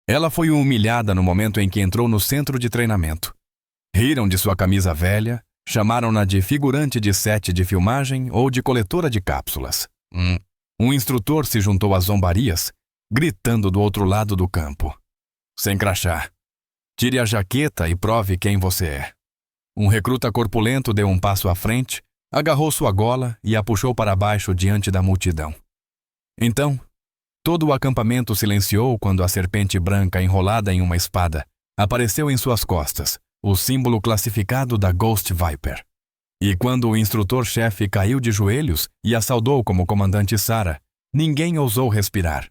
Ela foi humilhada no momento em que entrou no centro de treinamento. Riram de sua camisa velha, chamaram-na de figurante de set de filmagem ou de coletora de cápsulas. Um instrutor se juntou às zombarias, gritando do outro lado do campo. Sem crachá. Tire a jaqueta e prove quem você é. Um recruta corpulento deu um passo à frente, agarrou sua gola e a puxou para baixo diante da multidão. Então, todo o acampamento silenciou quando a serpente branca enrolada em uma espada apareceu em suas costas, o símbolo classificado da Ghost Viper. E quando o instrutor-chefe caiu de joelhos e a saudou como comandante Sarah, ninguém ousou respirar.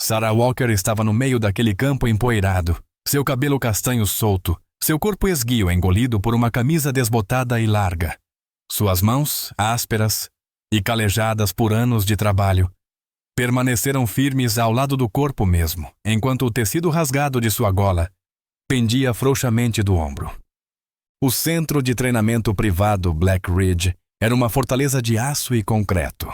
Sarah Walker estava no meio daquele campo empoeirado, seu cabelo castanho solto, seu corpo esguio engolido por uma camisa desbotada e larga. Suas mãos, ásperas e calejadas por anos de trabalho, permaneceram firmes ao lado do corpo mesmo, enquanto o tecido rasgado de sua gola pendia frouxamente do ombro. O centro de treinamento privado Black Ridge era uma fortaleza de aço e concreto.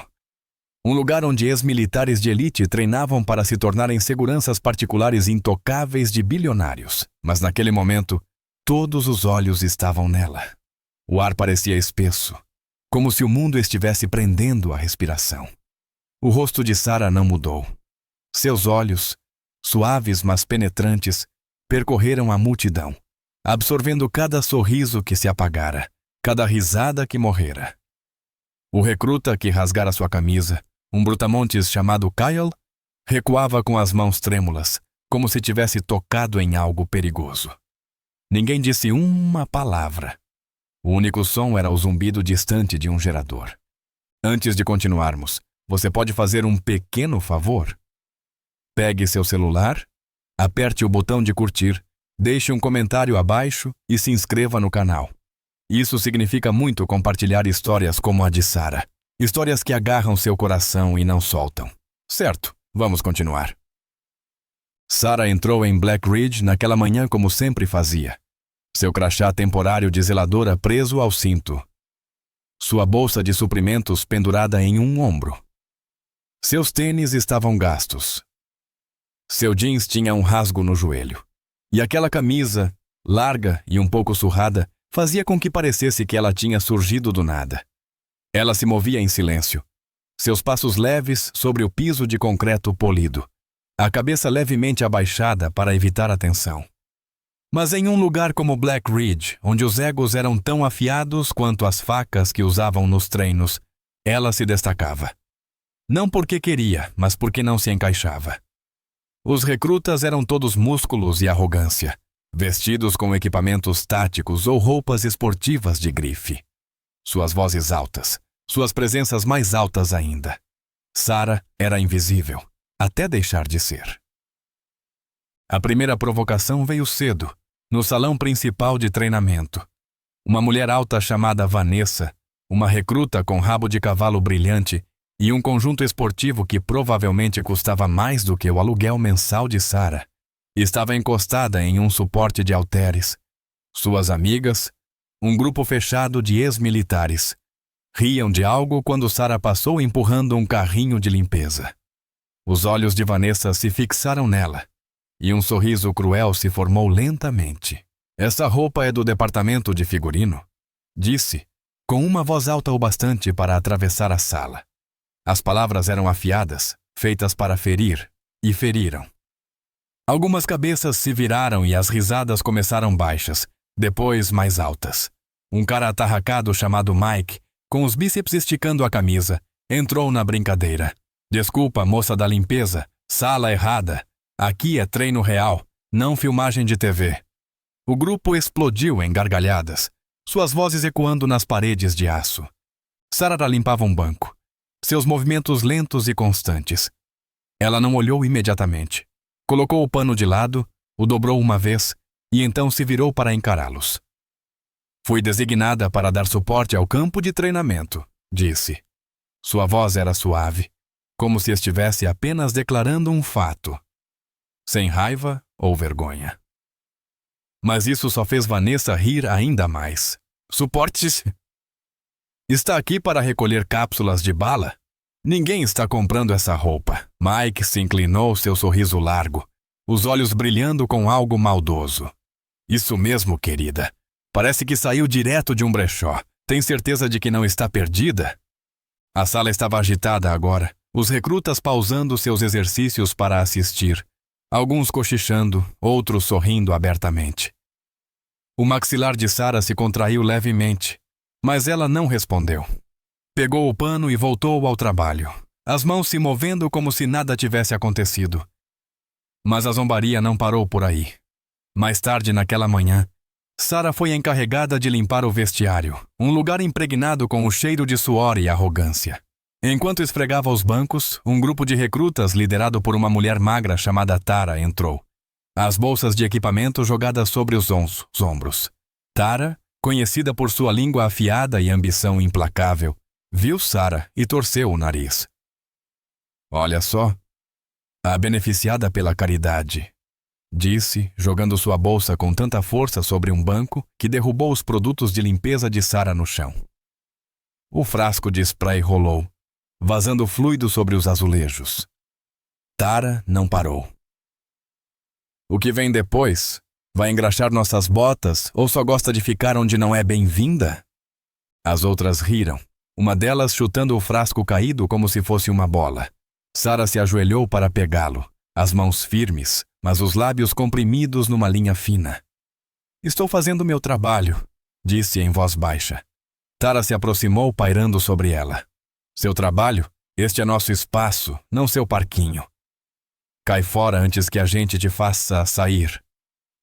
Um lugar onde ex-militares de elite treinavam para se tornarem seguranças particulares intocáveis de bilionários. Mas naquele momento, todos os olhos estavam nela. O ar parecia espesso, como se o mundo estivesse prendendo a respiração. O rosto de Sarah não mudou. Seus olhos, suaves mas penetrantes, percorreram a multidão, absorvendo cada sorriso que se apagara, cada risada que morrera. O recruta que rasgara sua camisa, um brutamontes chamado Kyle, recuava com as mãos trêmulas, como se tivesse tocado em algo perigoso. Ninguém disse uma palavra. O único som era o zumbido distante de um gerador. Antes de continuarmos, você pode fazer um pequeno favor? Pegue seu celular, aperte o botão de curtir, deixe um comentário abaixo e se inscreva no canal. Isso significa muito compartilhar histórias como a de Sarah. Histórias que agarram seu coração e não soltam. Certo, vamos continuar. Sarah entrou em Black Ridge naquela manhã como sempre fazia. Seu crachá temporário de zeladora preso ao cinto. Sua bolsa de suprimentos pendurada em um ombro. Seus tênis estavam gastos. Seu jeans tinha um rasgo no joelho. E aquela camisa, larga e um pouco surrada, fazia com que parecesse que ela tinha surgido do nada. Ela se movia em silêncio, seus passos leves sobre o piso de concreto polido, a cabeça levemente abaixada para evitar a tensão. Mas em um lugar como Black Ridge, onde os egos eram tão afiados quanto as facas que usavam nos treinos, ela se destacava. Não porque queria, mas porque não se encaixava. Os recrutas eram todos músculos e arrogância, vestidos com equipamentos táticos ou roupas esportivas de grife. Suas vozes altas, suas presenças mais altas ainda. Sarah era invisível, até deixar de ser. A primeira provocação veio cedo, no salão principal de treinamento. Uma mulher alta chamada Vanessa, uma recruta com rabo de cavalo brilhante e um conjunto esportivo que provavelmente custava mais do que o aluguel mensal de Sarah, estava encostada em um suporte de halteres. Suas amigas, um grupo fechado de ex-militares, riam de algo quando Sarah passou empurrando um carrinho de limpeza. Os olhos de Vanessa se fixaram nela, e um sorriso cruel se formou lentamente. Essa roupa é do departamento de figurino, disse, com uma voz alta o bastante para atravessar a sala. As palavras eram afiadas, feitas para ferir, e feriram. Algumas cabeças se viraram e as risadas começaram baixas, depois mais altas. Um cara atarracado chamado Mike, com os bíceps esticando a camisa, entrou na brincadeira. Desculpa, moça da limpeza, sala errada. Aqui é treino real, não filmagem de TV. O grupo explodiu em gargalhadas, suas vozes ecoando nas paredes de aço. Sarah limpava um banco, seus movimentos lentos e constantes. Ela não olhou imediatamente. Colocou o pano de lado, o dobrou uma vez e então se virou para encará-los. Fui designada para dar suporte ao campo de treinamento, disse. Sua voz era suave, como se estivesse apenas declarando um fato, sem raiva ou vergonha. Mas isso só fez Vanessa rir ainda mais. Suporte-se? Está aqui para recolher cápsulas de bala? Ninguém está comprando essa roupa. Mike se inclinou, seu sorriso largo. os olhos brilhando com algo maldoso. Isso mesmo, querida. Parece que saiu direto de um brechó. Tem certeza de que não está perdida? A sala estava agitada agora, os recrutas pausando seus exercícios para assistir, alguns cochichando, outros sorrindo abertamente. O maxilar de Sarah se contraiu levemente, mas ela não respondeu. Pegou o pano e voltou ao trabalho, as mãos se movendo como se nada tivesse acontecido. Mas a zombaria não parou por aí. Mais tarde naquela manhã, Sarah foi encarregada de limpar o vestiário, um lugar impregnado com o cheiro de suor e arrogância. Enquanto esfregava os bancos, um grupo de recrutas liderado por uma mulher magra chamada Tara entrou. As bolsas de equipamento jogadas sobre os ombros. Tara, conhecida por sua língua afiada e ambição implacável, viu Sarah e torceu o nariz. Olha só, a beneficiada pela caridade, disse, jogando sua bolsa com tanta força sobre um banco que derrubou os produtos de limpeza de Sarah no chão. O frasco de spray rolou, vazando fluido sobre os azulejos. Tara não parou. O que vem depois? Vai engraxar nossas botas ou só gosta de ficar onde não é bem-vinda? As outras riram, uma delas chutando o frasco caído como se fosse uma bola. Sarah se ajoelhou para pegá-lo, as mãos firmes, mas os lábios comprimidos numa linha fina. Estou fazendo meu trabalho, disse em voz baixa. Tara se aproximou pairando sobre ela. Seu trabalho? Este é nosso espaço, não seu parquinho. Cai fora antes que a gente te faça sair.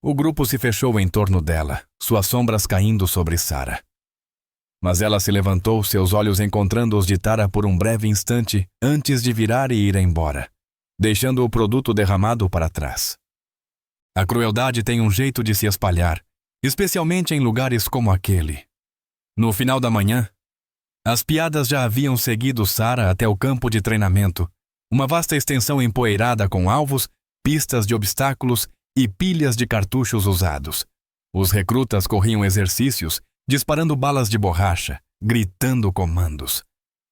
O grupo se fechou em torno dela, suas sombras caindo sobre Sarah. Mas ela se levantou, seus olhos encontrando os de Tara por um breve instante antes de virar e ir embora, deixando o produto derramado para trás. A crueldade tem um jeito de se espalhar, especialmente em lugares como aquele. No final da manhã, as piadas já haviam seguido Sarah até o campo de treinamento, uma vasta extensão empoeirada com alvos, pistas de obstáculos e pilhas de cartuchos usados. Os recrutas corriam exercícios, disparando balas de borracha, gritando comandos.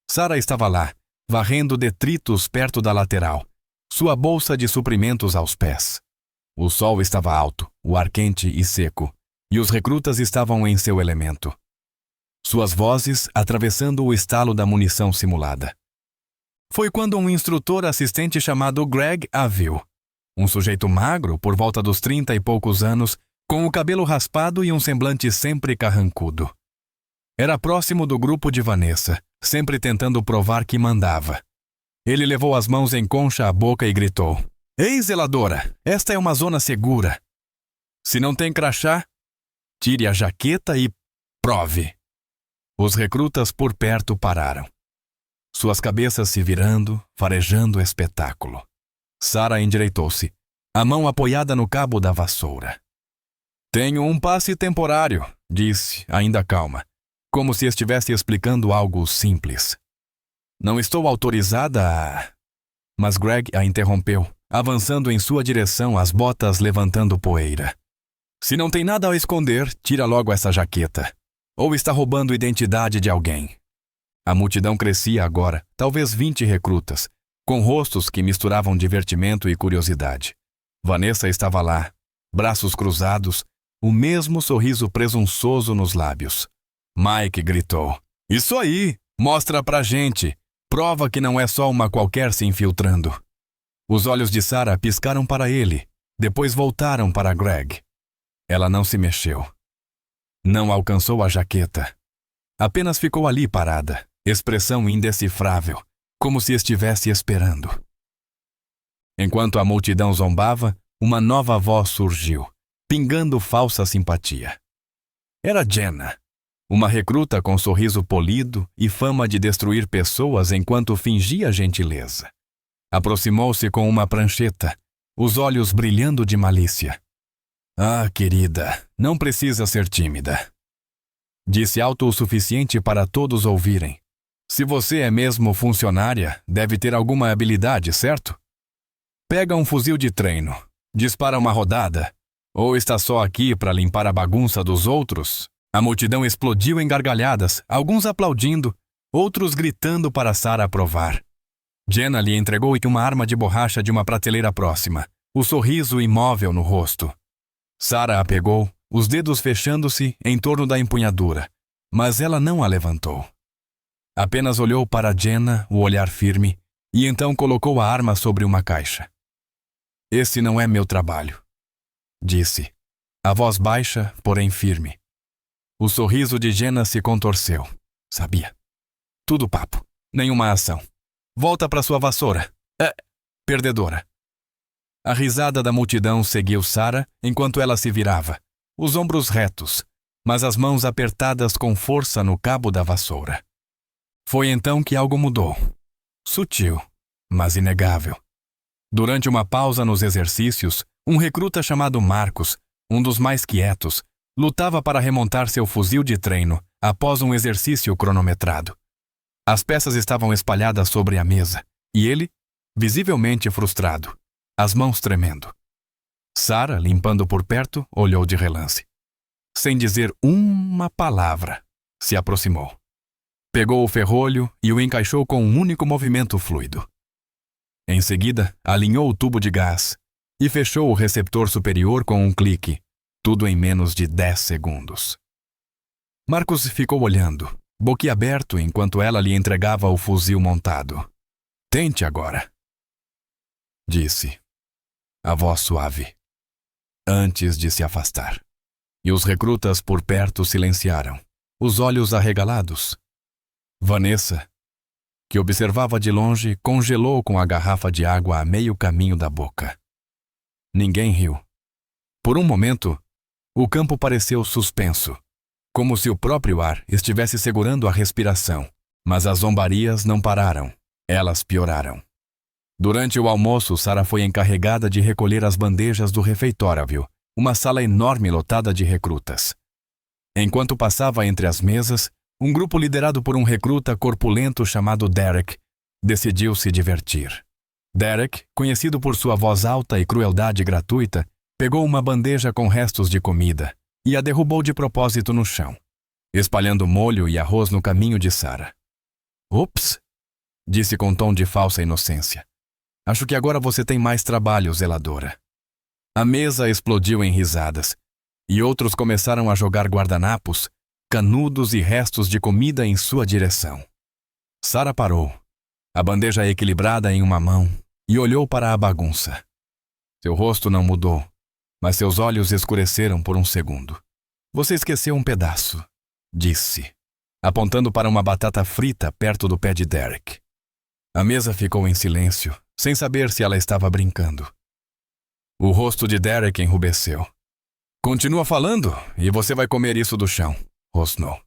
Sarah estava lá, varrendo detritos perto da lateral, sua bolsa de suprimentos aos pés. O sol estava alto, o ar quente e seco, e os recrutas estavam em seu elemento. Suas vozes atravessando o estalo da munição simulada. Foi quando um instrutor assistente chamado Greg a viu. Um sujeito magro, por volta dos 30 e poucos anos, com o cabelo raspado e um semblante sempre carrancudo. Era próximo do grupo de Vanessa, sempre tentando provar que mandava. Ele levou as mãos em concha à boca e gritou: "Ei, zeladora, esta é uma zona segura. Se não tem crachá, tire a jaqueta e prove." Os recrutas por perto pararam. Suas cabeças se virando, farejando espetáculo. Sarah endireitou-se, a mão apoiada no cabo da vassoura. "Tenho um passe temporário", disse, ainda calma, como se estivesse explicando algo simples. "Não estou autorizada a..." Mas Greg a interrompeu, avançando em sua direção, as botas levantando poeira. "Se não tem nada a esconder, tira logo essa jaqueta. Ou está roubando identidade de alguém." A multidão crescia agora, talvez 20 recrutas, com rostos que misturavam divertimento e curiosidade. Vanessa estava lá, braços cruzados, o mesmo sorriso presunçoso nos lábios. Mike gritou: "Isso aí! Mostra pra gente! Prova que não é só uma qualquer se infiltrando." Os olhos de Sarah piscaram para ele, depois voltaram para Greg. Ela não se mexeu. Não alcançou a jaqueta. Apenas ficou ali parada, expressão indecifrável, como se estivesse esperando. Enquanto a multidão zombava, uma nova voz surgiu, pingando falsa simpatia. Era Jenna, uma recruta com sorriso polido e fama de destruir pessoas enquanto fingia gentileza. Aproximou-se com uma prancheta, os olhos brilhando de malícia. "Ah, querida, não precisa ser tímida", disse alto o suficiente para todos ouvirem. "Se você é mesmo funcionária, deve ter alguma habilidade, certo? Pega um fuzil de treino, dispara uma rodada, ou está só aqui para limpar a bagunça dos outros?" A multidão explodiu em gargalhadas, alguns aplaudindo, outros gritando para Sarah aprovar. Jenna lhe entregou uma arma de borracha de uma prateleira próxima, o sorriso imóvel no rosto. Sarah a pegou, os dedos fechando-se em torno da empunhadura, mas ela não a levantou. Apenas olhou para Jenna, o olhar firme, e então colocou a arma sobre uma caixa. Esse não é meu trabalho, disse, a voz baixa, porém firme. O sorriso de Jenna se contorceu. Sabia. Tudo papo. Nenhuma ação. Volta para sua vassoura. Perdedora. A risada da multidão seguiu Sarah enquanto ela se virava, os ombros retos, mas as mãos apertadas com força no cabo da vassoura. Foi então que algo mudou. Sutil, mas inegável. Durante uma pausa nos exercícios, um recruta chamado Marcos, um dos mais quietos, lutava para remontar seu fuzil de treino após um exercício cronometrado. As peças estavam espalhadas sobre a mesa, e ele, visivelmente frustrado, as mãos tremendo. Sarah, limpando por perto, olhou de relance. Sem dizer uma palavra, se aproximou. Pegou o ferrolho e o encaixou com um único movimento fluido. Em seguida, alinhou o tubo de gás e fechou o receptor superior com um clique, tudo em menos de 10 segundos. Marcos ficou olhando, boquiaberto enquanto ela lhe entregava o fuzil montado. Tente agora, disse, a voz suave, antes de se afastar. E os recrutas por perto silenciaram, os olhos arregalados. Vanessa, que observava de longe, congelou com a garrafa de água a meio caminho da boca. Ninguém riu. Por um momento, o campo pareceu suspenso, como se o próprio ar estivesse segurando a respiração, mas as zombarias não pararam, elas pioraram. Durante o almoço, Sarah foi encarregada de recolher as bandejas do refeitório, uma sala enorme lotada de recrutas. Enquanto passava entre as mesas, um grupo liderado por um recruta corpulento chamado Derek decidiu se divertir. Derek, conhecido por sua voz alta e crueldade gratuita, pegou uma bandeja com restos de comida e a derrubou de propósito no chão, espalhando molho e arroz no caminho de Sarah. Ups, disse com tom de falsa inocência. Acho que agora você tem mais trabalho, zeladora. A mesa explodiu em risadas, e outros começaram a jogar guardanapos, canudos e restos de comida em sua direção. Sarah parou, a bandeja equilibrada em uma mão, e olhou para a bagunça. Seu rosto não mudou, mas seus olhos escureceram por um segundo. Você esqueceu um pedaço, disse, apontando para uma batata frita perto do pé de Derek. A mesa ficou em silêncio, sem saber se ela estava brincando. O rosto de Derek enrubesceu. Continua falando, e você vai comer isso do chão, rosnou.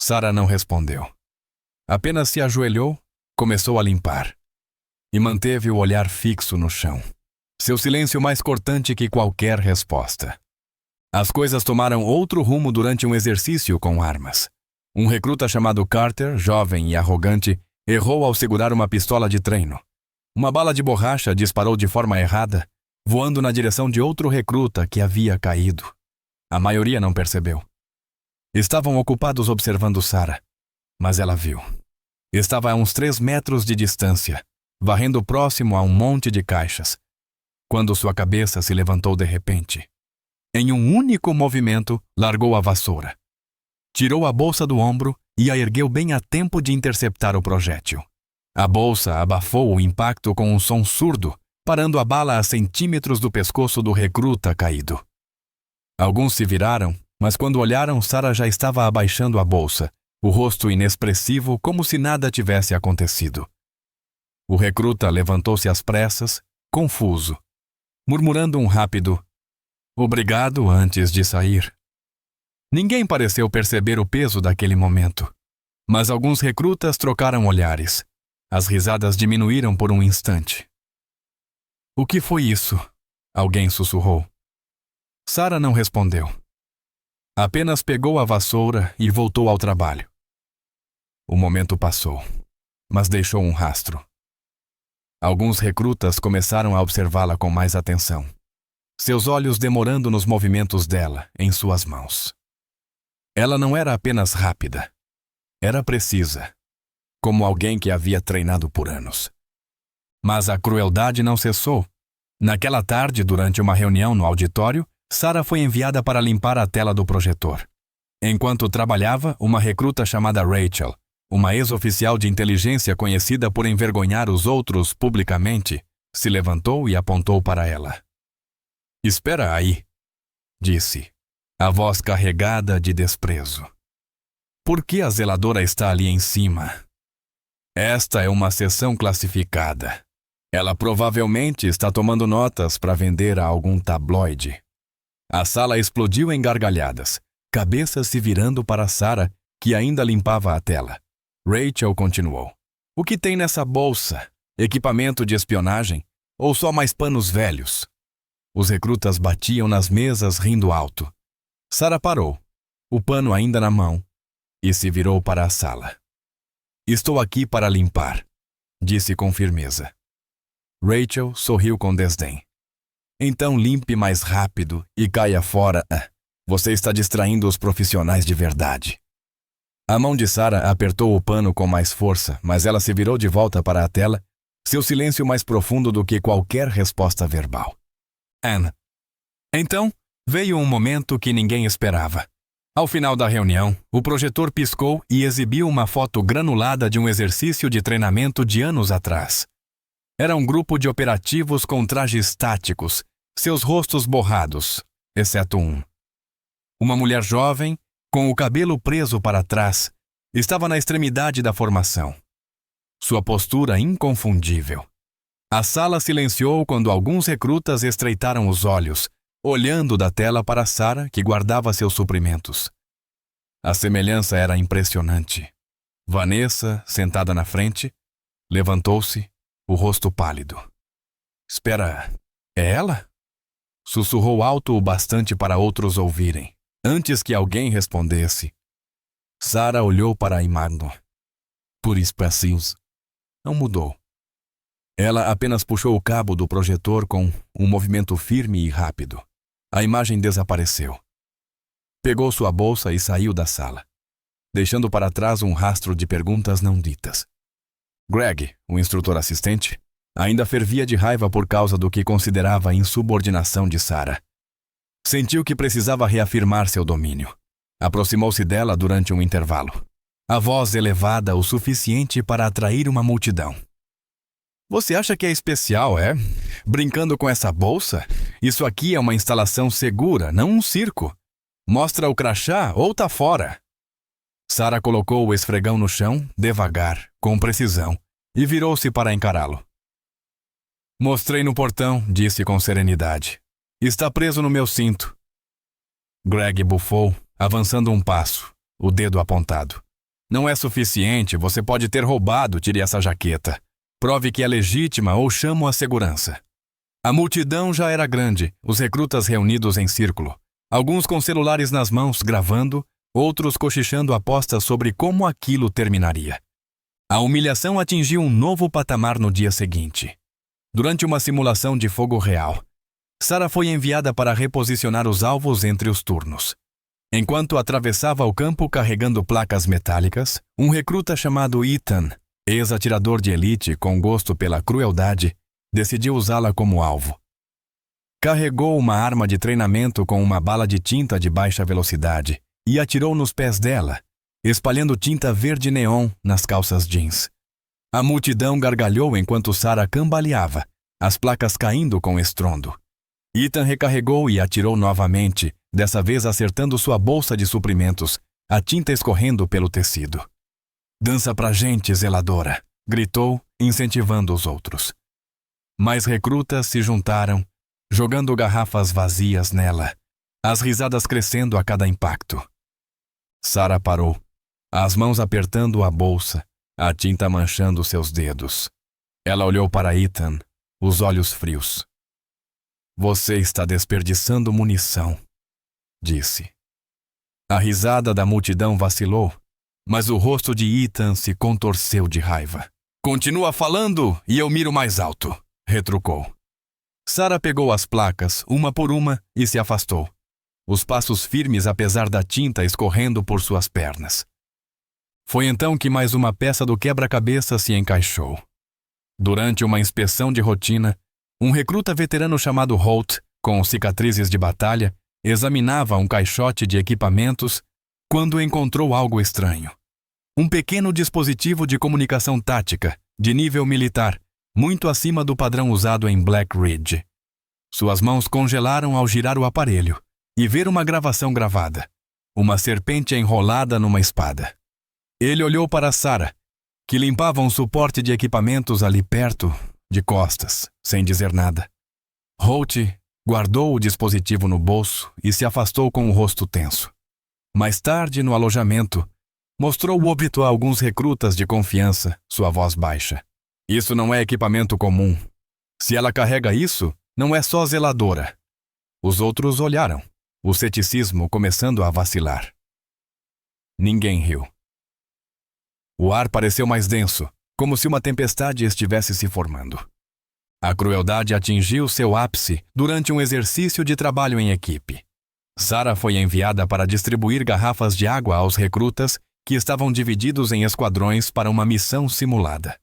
Sarah não respondeu. Apenas se ajoelhou, começou a limpar. E manteve o olhar fixo no chão. Seu silêncio mais cortante que qualquer resposta. As coisas tomaram outro rumo durante um exercício com armas. Um recruta chamado Carter, jovem e arrogante, errou ao segurar uma pistola de treino. Uma bala de borracha disparou de forma errada, voando na direção de outro recruta que havia caído. A maioria não percebeu. Estavam ocupados observando Sarah, mas ela viu. Estava a uns 3 metros de distância, varrendo próximo a um monte de caixas, quando sua cabeça se levantou de repente. Em um único movimento, largou a vassoura. Tirou a bolsa do ombro e a ergueu bem a tempo de interceptar o projétil. A bolsa abafou o impacto com um som surdo, parando a bala a centímetros do pescoço do recruta caído. Alguns se viraram, mas quando olharam, Sarah já estava abaixando a bolsa, o rosto inexpressivo como se nada tivesse acontecido. O recruta levantou-se às pressas, confuso, murmurando um rápido "obrigado" antes de sair. Ninguém pareceu perceber o peso daquele momento, mas alguns recrutas trocaram olhares. As risadas diminuíram por um instante. "O que foi isso?" Alguém sussurrou. Sarah não respondeu. Apenas pegou a vassoura e voltou ao trabalho. O momento passou, mas deixou um rastro. Alguns recrutas começaram a observá-la com mais atenção, seus olhos demorando nos movimentos dela, em suas mãos. Ela não era apenas rápida, era precisa, como alguém que havia treinado por anos. Mas a crueldade não cessou, Naquela tarde, durante uma reunião no auditório, Sarah foi enviada para limpar a tela do projetor. Enquanto trabalhava, uma recruta chamada Rachel, uma ex-oficial de inteligência conhecida por envergonhar os outros publicamente, se levantou e apontou para ela. "Espera aí", disse, a voz carregada de desprezo. "Por que a zeladora está ali em cima? Esta é uma seção classificada. Ela provavelmente está tomando notas para vender a algum tabloide." A sala explodiu em gargalhadas, cabeças se virando para Sarah, que ainda limpava a tela. Rachel continuou. "O que tem nessa bolsa? Equipamento de espionagem? Ou só mais panos velhos?" Os recrutas batiam nas mesas rindo alto. Sarah parou, o pano ainda na mão, e se virou para a sala. "Estou aqui para limpar", disse com firmeza. Rachel sorriu com desdém. "Então limpe mais rápido e caia fora. Você está distraindo os profissionais de verdade." A mão de Sarah apertou o pano com mais força, mas ela se virou de volta para a tela, seu silêncio mais profundo do que qualquer resposta verbal. Anne. Então, veio um momento que ninguém esperava. Ao final da reunião, o projetor piscou e exibiu uma foto granulada de um exercício de treinamento de anos atrás. Era um grupo de operativos com trajes táticos, seus rostos borrados, exceto um. Uma mulher jovem, com o cabelo preso para trás, estava na extremidade da formação. Sua postura inconfundível. A sala silenciou quando alguns recrutas estreitaram os olhos, olhando da tela para Sarah, que guardava seus suprimentos. A semelhança era impressionante. Vanessa, sentada na frente, levantou-se, o rosto pálido. "Espera, é ela?" Sussurrou alto o bastante para outros ouvirem. Antes que alguém respondesse, Sarah olhou para Imagno. Por espacinhos. Não mudou. Ela apenas puxou o cabo do projetor com um movimento firme e rápido. A imagem desapareceu. Pegou sua bolsa e saiu da sala, deixando para trás um rastro de perguntas não ditas. Greg, o instrutor assistente, ainda fervia de raiva por causa do que considerava a insubordinação de Sarah. Sentiu que precisava reafirmar seu domínio. Aproximou-se dela durante um intervalo. A voz elevada o suficiente para atrair uma multidão. "Você acha que é especial, é? Brincando com essa bolsa? Isso aqui é uma instalação segura, não um circo. Mostra o crachá ou tá fora." Sarah colocou o esfregão no chão, devagar, com precisão, e virou-se para encará-lo. "Mostrei no portão", disse com serenidade. "Está preso no meu cinto." Greg bufou, avançando um passo, o dedo apontado. "Não é suficiente, você pode ter roubado, tire essa jaqueta. Prove que é legítima ou chamo a segurança." A multidão já era grande, os recrutas reunidos em círculo. Alguns com celulares nas mãos gravando, outros cochichando apostas sobre como aquilo terminaria. A humilhação atingiu um novo patamar no dia seguinte. Durante uma simulação de fogo real, Sarah foi enviada para reposicionar os alvos entre os turnos. Enquanto atravessava o campo carregando placas metálicas, um recruta chamado Ethan, ex-atirador de elite com gosto pela crueldade, decidiu usá-la como alvo. Carregou uma arma de treinamento com uma bala de tinta de baixa velocidade e atirou nos pés dela, espalhando tinta verde neon nas calças jeans. A multidão gargalhou enquanto Sarah cambaleava, as placas caindo com estrondo. Ethan recarregou e atirou novamente, dessa vez acertando sua bolsa de suprimentos, a tinta escorrendo pelo tecido. "Dança pra gente, zeladora", gritou, incentivando os outros. Mais recrutas se juntaram, jogando garrafas vazias nela, as risadas crescendo a cada impacto. Sarah parou, as mãos apertando a bolsa, a tinta manchando seus dedos. Ela olhou para Ethan, os olhos frios. "Você está desperdiçando munição", disse. A risada da multidão vacilou, mas o rosto de Ethan se contorceu de raiva. "Continua falando e eu miro mais alto", retrucou. Sarah pegou as placas, uma por uma, e se afastou. Os passos firmes apesar da tinta escorrendo por suas pernas. Foi então que mais uma peça do quebra-cabeça se encaixou. Durante uma inspeção de rotina, Um recruta veterano chamado Holt, com cicatrizes de batalha, examinava um caixote de equipamentos quando encontrou algo estranho. Um pequeno dispositivo de comunicação tática, de nível militar, muito acima do padrão usado em Black Ridge. Suas mãos congelaram ao girar o aparelho e ver uma gravação gravada. Uma serpente enrolada numa espada. Ele olhou para Sarah, que limpava um suporte de equipamentos ali perto, de costas, sem dizer nada. Holt guardou o dispositivo no bolso e se afastou com o rosto tenso. Mais tarde, no alojamento, mostrou o óbito a alguns recrutas de confiança, sua voz baixa. Isso não é equipamento comum. Se ela carrega isso, não é só zeladora. Os outros olharam, o ceticismo começando a vacilar. Ninguém riu. O ar pareceu mais denso, como se uma tempestade estivesse se formando. A crueldade atingiu seu ápice durante um exercício de trabalho em equipe. Sarah foi enviada para distribuir garrafas de água aos recrutas que estavam divididos em esquadrões para uma missão simulada.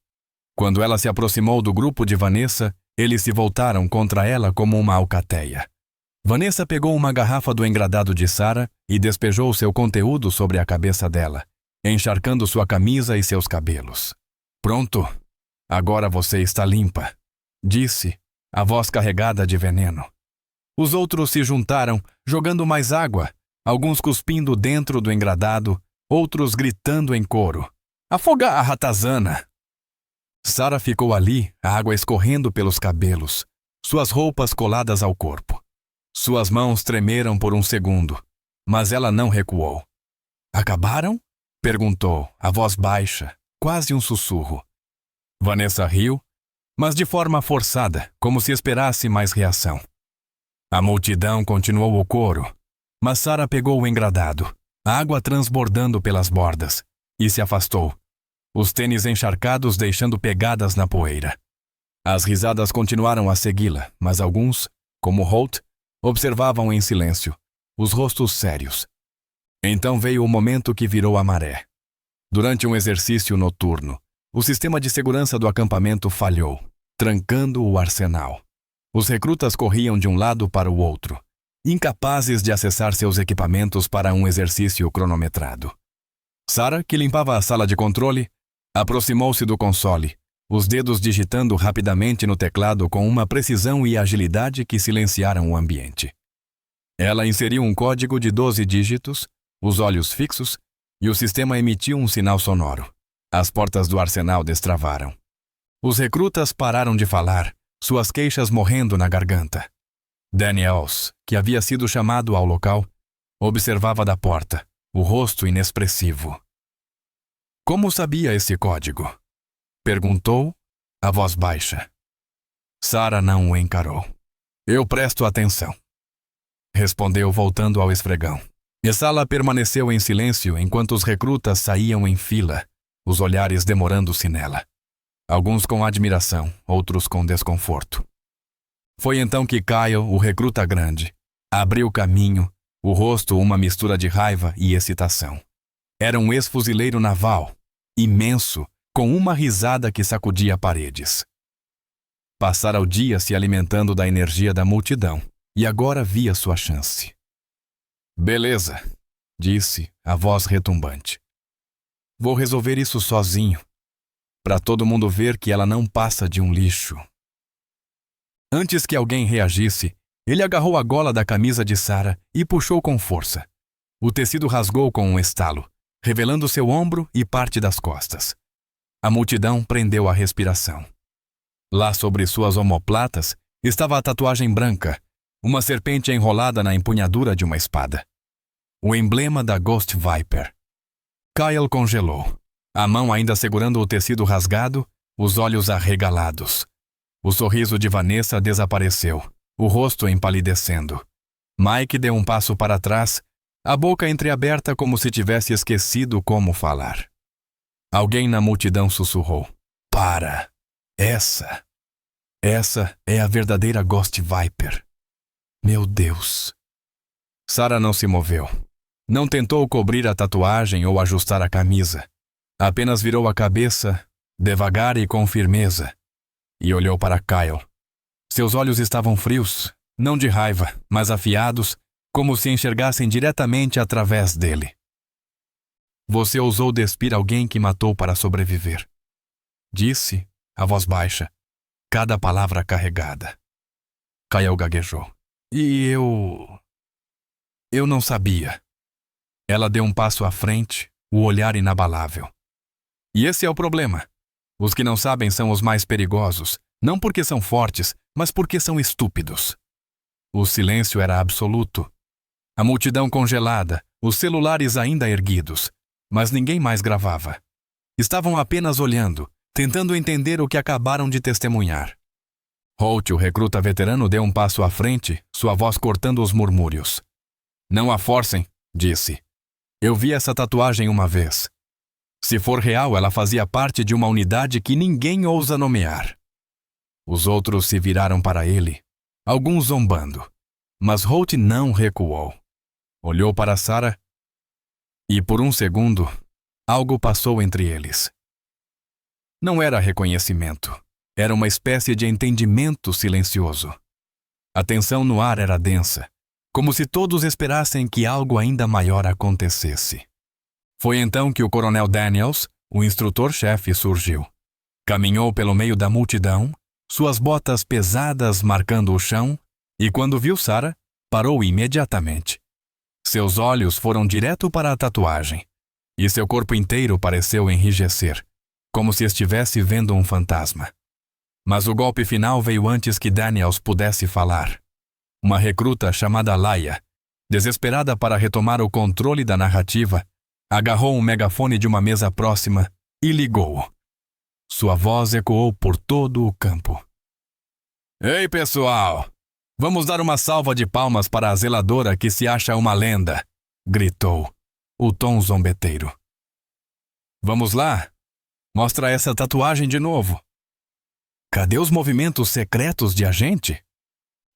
Quando ela se aproximou do grupo de Vanessa, eles se voltaram contra ela como uma alcateia. Vanessa pegou uma garrafa do engradado de Sarah e despejou seu conteúdo sobre a cabeça dela, encharcando sua camisa e seus cabelos. Pronto, agora você está limpa, disse, a voz carregada de veneno. Os outros se juntaram, jogando mais água, alguns cuspindo dentro do engradado, outros gritando em coro. Afogar a ratazana! Sarah ficou ali, a água escorrendo pelos cabelos, suas roupas coladas ao corpo. Suas mãos tremeram por um segundo, mas ela não recuou. Acabaram? Perguntou, a voz baixa, quase um sussurro. Vanessa riu, mas de forma forçada, como se esperasse mais reação. A multidão continuou o coro, mas Sarah pegou o engradado, a água transbordando pelas bordas, e se afastou, os tênis encharcados deixando pegadas na poeira. As risadas continuaram a segui-la, mas alguns, como Holt, observavam em silêncio, os rostos sérios. Então veio o momento que virou a maré. Durante um exercício noturno, o sistema de segurança do acampamento falhou, trancando o arsenal. Os recrutas corriam de um lado para o outro, incapazes de acessar seus equipamentos para um exercício cronometrado. Sarah, que limpava a sala de controle, aproximou-se do console, os dedos digitando rapidamente no teclado com uma precisão e agilidade que silenciaram o ambiente. Ela inseriu um código de 12 dígitos, os olhos fixos, e o sistema emitiu um sinal sonoro. As portas do arsenal destravaram. Os recrutas pararam de falar, suas queixas morrendo na garganta. Daniels, que havia sido chamado ao local, observava da porta, o rosto inexpressivo. Como sabia esse código? Perguntou, a voz baixa. Sarah não o encarou. Eu presto atenção. Respondeu voltando ao esfregão. E a sala permaneceu em silêncio enquanto os recrutas saíam em fila, os olhares demorando-se nela. Alguns com admiração, outros com desconforto. Foi então que Kyle, o recruta grande, abriu caminho, o rosto uma mistura de raiva e excitação. Era um ex-fuzileiro naval, imenso, com uma risada que sacudia paredes. Passara o dia se alimentando da energia da multidão, e agora via sua chance. Beleza, disse, a voz retumbante. Vou resolver isso sozinho, para todo mundo ver que ela não passa de um lixo. Antes que alguém reagisse, ele agarrou a gola da camisa de Sarah e puxou com força. O tecido rasgou com um estalo, revelando seu ombro e parte das costas. A multidão prendeu a respiração. Lá sobre suas omoplatas estava a tatuagem branca, uma serpente enrolada na empunhadura de uma espada. O emblema da Ghost Viper. Kyle congelou, a mão ainda segurando o tecido rasgado, os olhos arregalados. O sorriso de Vanessa desapareceu, o rosto empalidecendo. Mike deu um passo para trás, a boca entreaberta como se tivesse esquecido como falar. Alguém na multidão sussurrou. Para! Essa é a verdadeira Ghost Viper. Meu Deus! Sarah não se moveu. Não tentou cobrir a tatuagem ou ajustar a camisa. Apenas virou a cabeça, devagar e com firmeza, e olhou para Kyle. Seus olhos estavam frios, não de raiva, mas afiados, como se enxergassem diretamente através dele. Você ousou despir alguém que matou para sobreviver. Disse, a voz baixa, cada palavra carregada. Kyle gaguejou. E eu não sabia. Ela deu um passo à frente, o olhar inabalável. E esse é o problema. Os que não sabem são os mais perigosos, não porque são fortes, mas porque são estúpidos. O silêncio era absoluto. A multidão congelada, os celulares ainda erguidos, mas ninguém mais gravava. Estavam apenas olhando, tentando entender o que acabaram de testemunhar. Holt, o recruta veterano, deu um passo à frente, sua voz cortando os murmúrios. Não a forcem, disse. Eu vi essa tatuagem uma vez. Se for real, ela fazia parte de uma unidade que ninguém ousa nomear. Os outros se viraram para ele, alguns zombando. Mas Holt não recuou. Olhou para Sarah e, por um segundo, algo passou entre eles. Não era reconhecimento. Era uma espécie de entendimento silencioso. A tensão no ar era densa, como se todos esperassem que algo ainda maior acontecesse. Foi então que o coronel Daniels, o instrutor-chefe, surgiu. Caminhou pelo meio da multidão, suas botas pesadas marcando o chão, e quando viu Sarah, parou imediatamente. Seus olhos foram direto para a tatuagem, e seu corpo inteiro pareceu enrijecer, como se estivesse vendo um fantasma. Mas o golpe final veio antes que Daniels pudesse falar. Uma recruta chamada Laia, desesperada para retomar o controle da narrativa, agarrou um megafone de uma mesa próxima e ligou-o. Sua voz ecoou por todo o campo. Ei, pessoal! Vamos dar uma salva de palmas para a zeladora que se acha uma lenda, gritou, o tom zombeteiro. Vamos lá? Mostra essa tatuagem de novo. Cadê os movimentos secretos de agente?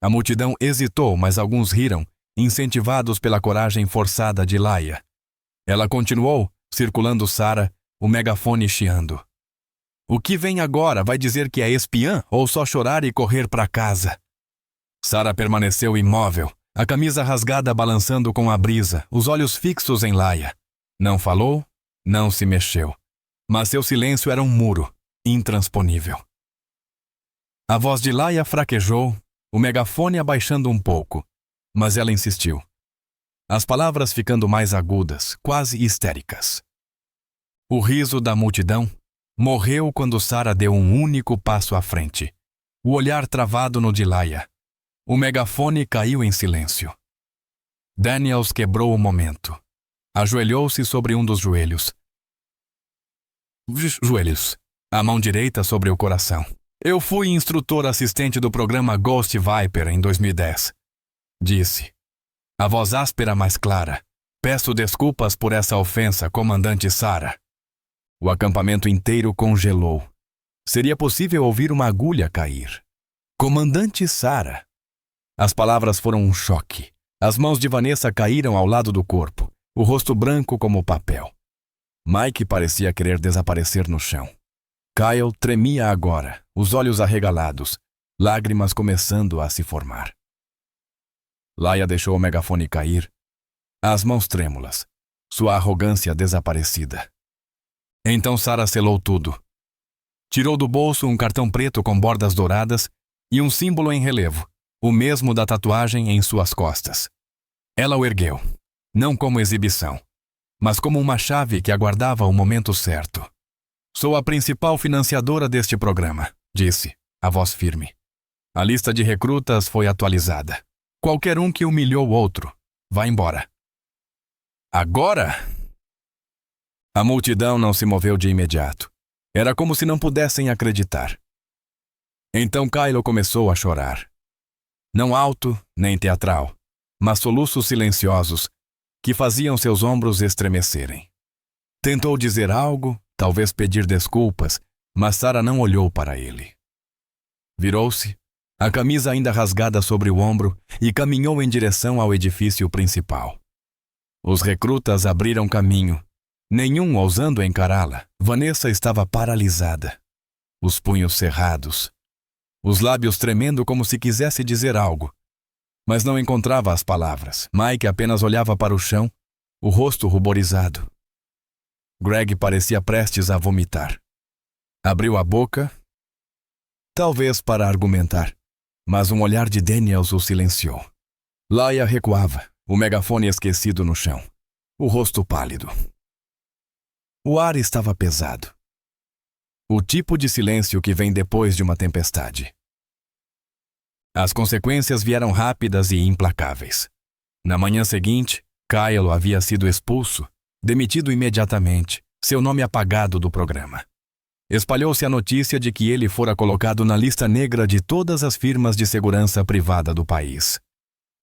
A multidão hesitou, mas alguns riram, incentivados pela coragem forçada de Laia. Ela continuou, circulando Sarah, o megafone chiando. O que vem agora vai dizer que é espiã ou só chorar e correr para casa? Sarah permaneceu imóvel, a camisa rasgada balançando com a brisa, os olhos fixos em Laia. Não falou, não se mexeu. Mas seu silêncio era um muro, intransponível. A voz de Laia fraquejou, o megafone abaixando um pouco, mas ela insistiu. As palavras ficando mais agudas, quase histéricas. O riso da multidão morreu quando Sarah deu um único passo à frente, o olhar travado no de Laia. O megafone caiu em silêncio. Daniels quebrou o momento. Ajoelhou-se sobre um dos joelhos. A mão direita sobre o coração. Eu fui instrutor assistente do programa Ghost Viper em 2010. Disse. A voz áspera mais clara. Peço desculpas por essa ofensa, comandante Sarah. O acampamento inteiro congelou. Seria possível ouvir uma agulha cair. Comandante Sarah. As palavras foram um choque. As mãos de Vanessa caíram ao lado do corpo, o rosto branco como papel. Mike parecia querer desaparecer no chão. Kyle tremia agora, os olhos arregalados, lágrimas começando a se formar. Laia deixou o megafone cair, as mãos trêmulas, sua arrogância desaparecida. Então Sarah selou tudo. Tirou do bolso um cartão preto com bordas douradas e um símbolo em relevo, o mesmo da tatuagem em suas costas. Ela o ergueu, não como exibição, mas como uma chave que aguardava o momento certo. Sou a principal financiadora deste programa, disse, a voz firme. A lista de recrutas foi atualizada. Qualquer um que humilhou outro, vá embora. Agora? A multidão não se moveu de imediato. Era como se não pudessem acreditar. Então Kylo começou a chorar. Não alto, nem teatral, mas soluços silenciosos que faziam seus ombros estremecerem. Tentou dizer algo, talvez pedir desculpas, mas Sarah não olhou para ele. Virou-se, a camisa ainda rasgada sobre o ombro, e caminhou em direção ao edifício principal. Os recrutas abriram caminho, nenhum ousando encará-la. Vanessa estava paralisada, os punhos cerrados. os lábios tremendo como se quisesse dizer algo. Mas não encontrava as palavras. Mike apenas olhava para o chão, o rosto ruborizado. Greg parecia prestes a vomitar. Abriu a boca, talvez para argumentar, mas um olhar de Daniels o silenciou. Laia recuava, o megafone esquecido no chão, o rosto pálido. O ar estava pesado. O tipo de silêncio que vem depois de uma tempestade. As consequências vieram rápidas e implacáveis. Na manhã seguinte, Kyle havia sido expulso, demitido imediatamente, seu nome apagado do programa. Espalhou-se a notícia de que ele fora colocado na lista negra de todas as firmas de segurança privada do país.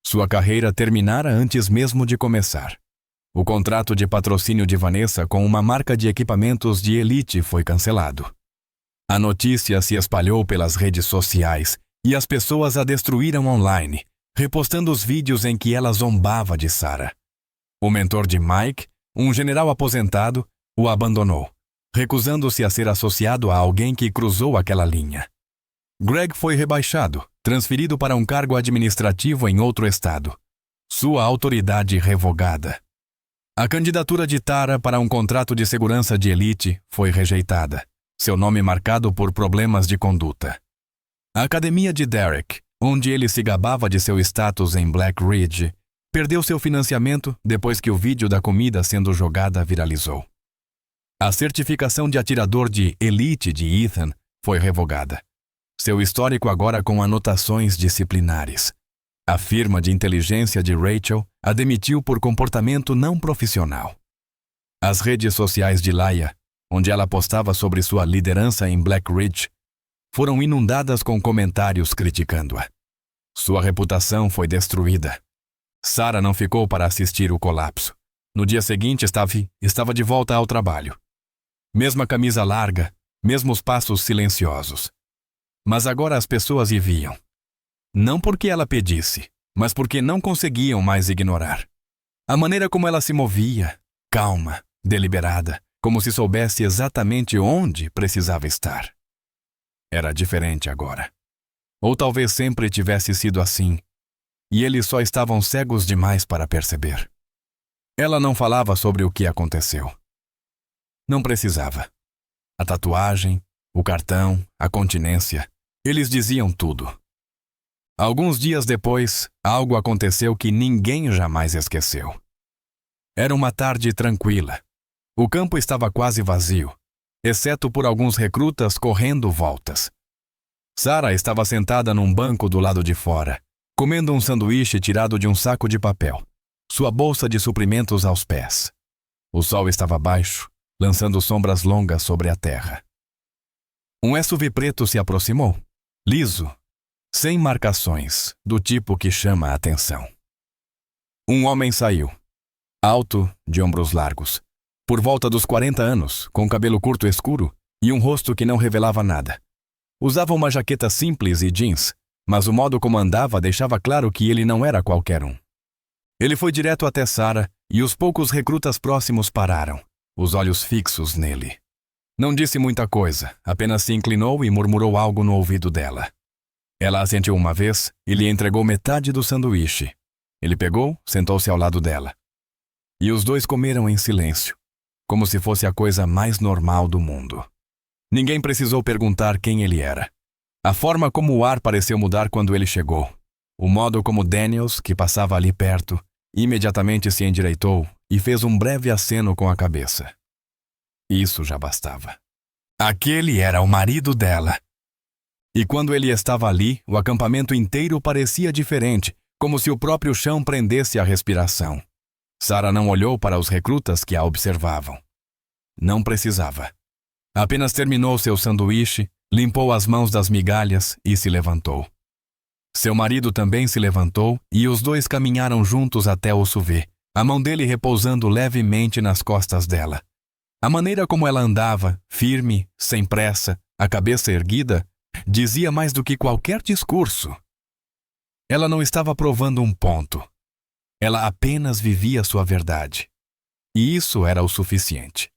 Sua carreira terminara antes mesmo de começar. O contrato de patrocínio de Vanessa com uma marca de equipamentos de elite foi cancelado. A notícia se espalhou pelas redes sociais e as pessoas a destruíram online, repostando os vídeos em que ela zombava de Sarah. O mentor de Mike, um general aposentado, o abandonou, recusando-se a ser associado a alguém que cruzou aquela linha. Greg foi rebaixado, transferido para um cargo administrativo em outro estado. Sua autoridade revogada. A candidatura de Tara para um contrato de segurança de elite foi rejeitada, seu nome marcado por problemas de conduta. A academia de Derek, onde ele se gabava de seu status em Black Ridge, perdeu seu financiamento depois que o vídeo da comida sendo jogada viralizou. A certificação de atirador de elite de Ethan foi revogada. Seu histórico agora com anotações disciplinares. A firma de inteligência de Rachel a demitiu por comportamento não profissional. As redes sociais de Laia, onde ela postava sobre sua liderança em Black Ridge, foram inundadas com comentários criticando-a. Sua reputação foi destruída. Sarah não ficou para assistir o colapso. No dia seguinte estava de volta ao trabalho. Mesma camisa larga, mesmos passos silenciosos. Mas agora as pessoas a viam. Não porque ela pedisse, mas porque não conseguiam mais ignorar. A maneira como ela se movia, calma, deliberada, como se soubesse exatamente onde precisava estar. Era diferente agora. Ou talvez sempre tivesse sido assim, e eles só estavam cegos demais para perceber. Ela não falava sobre o que aconteceu. Não precisava. A tatuagem, o cartão, a continência, eles diziam tudo. Alguns dias depois, algo aconteceu que ninguém jamais esqueceu. Era uma tarde tranquila. O campo estava quase vazio, exceto por alguns recrutas correndo voltas. Sarah estava sentada num banco do lado de fora, comendo um sanduíche tirado de um saco de papel, sua bolsa de suprimentos aos pés. O sol estava baixo, lançando sombras longas sobre a terra. Um SUV preto se aproximou, liso, sem marcações, do tipo que chama a atenção. Um homem saiu, alto, de ombros largos, por volta dos 40 anos, com cabelo curto escuro e um rosto que não revelava nada. Usava uma jaqueta simples e jeans, mas o modo como andava deixava claro que ele não era qualquer um. Ele foi direto até Sarah e os poucos recrutas próximos pararam, os olhos fixos nele. Não disse muita coisa, apenas se inclinou e murmurou algo no ouvido dela. Ela assentiu uma vez e lhe entregou metade do sanduíche. Ele pegou, sentou-se ao lado dela. E os dois comeram em silêncio, como se fosse a coisa mais normal do mundo. Ninguém precisou perguntar quem ele era. A forma como o ar pareceu mudar quando ele chegou. O modo como Daniels, que passava ali perto, imediatamente se endireitou e fez um breve aceno com a cabeça. Isso já bastava. Aquele era o marido dela. E quando ele estava ali, o acampamento inteiro parecia diferente, como se o próprio chão prendesse a respiração. Sarah não olhou para os recrutas que a observavam. Não precisava. Apenas terminou seu sanduíche, limpou as mãos das migalhas e se levantou. Seu marido também se levantou e os dois caminharam juntos até o SUV, a mão dele repousando levemente nas costas dela. A maneira como ela andava, firme, sem pressa, a cabeça erguida, dizia mais do que qualquer discurso. Ela não estava provando um ponto. Ela apenas vivia sua verdade. E isso era o suficiente.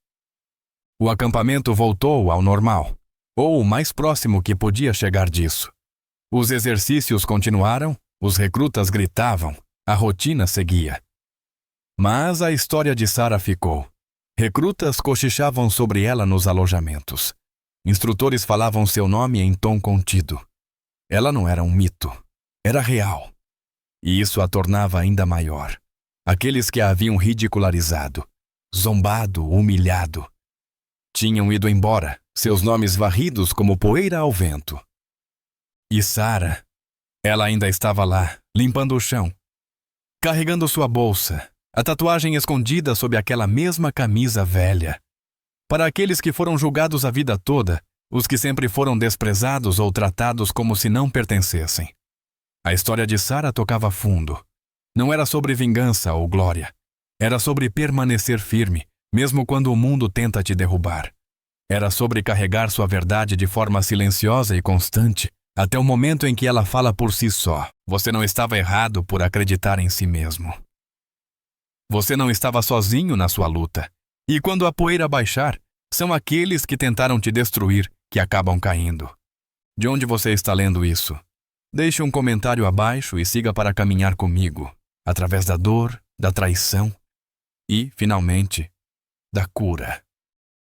O acampamento voltou ao normal, ou o mais próximo que podia chegar disso. Os exercícios continuaram, os recrutas gritavam, a rotina seguia. Mas a história de Sara ficou. Recrutas cochichavam sobre ela nos alojamentos. Instrutores falavam seu nome em tom contido. Ela não era um mito, era real. E isso a tornava ainda maior. Aqueles que a haviam ridicularizado, zombado, humilhado, tinham ido embora, seus nomes varridos como poeira ao vento. E Sara, ela ainda estava lá, limpando o chão, carregando sua bolsa, a tatuagem escondida sob aquela mesma camisa velha. Para aqueles que foram julgados a vida toda, os que sempre foram desprezados ou tratados como se não pertencessem. A história de Sara tocava fundo. Não era sobre vingança ou glória. Era sobre permanecer firme, mesmo quando o mundo tenta te derrubar. Era sobre carregar sua verdade de forma silenciosa e constante, até o momento em que ela fala por si só. Você não estava errado por acreditar em si mesmo. Você não estava sozinho na sua luta. E quando a poeira baixar, são aqueles que tentaram te destruir que acabam caindo. De onde você está lendo isso? Deixe um comentário abaixo e siga para caminhar comigo, através da dor, da traição e, finalmente, da cura.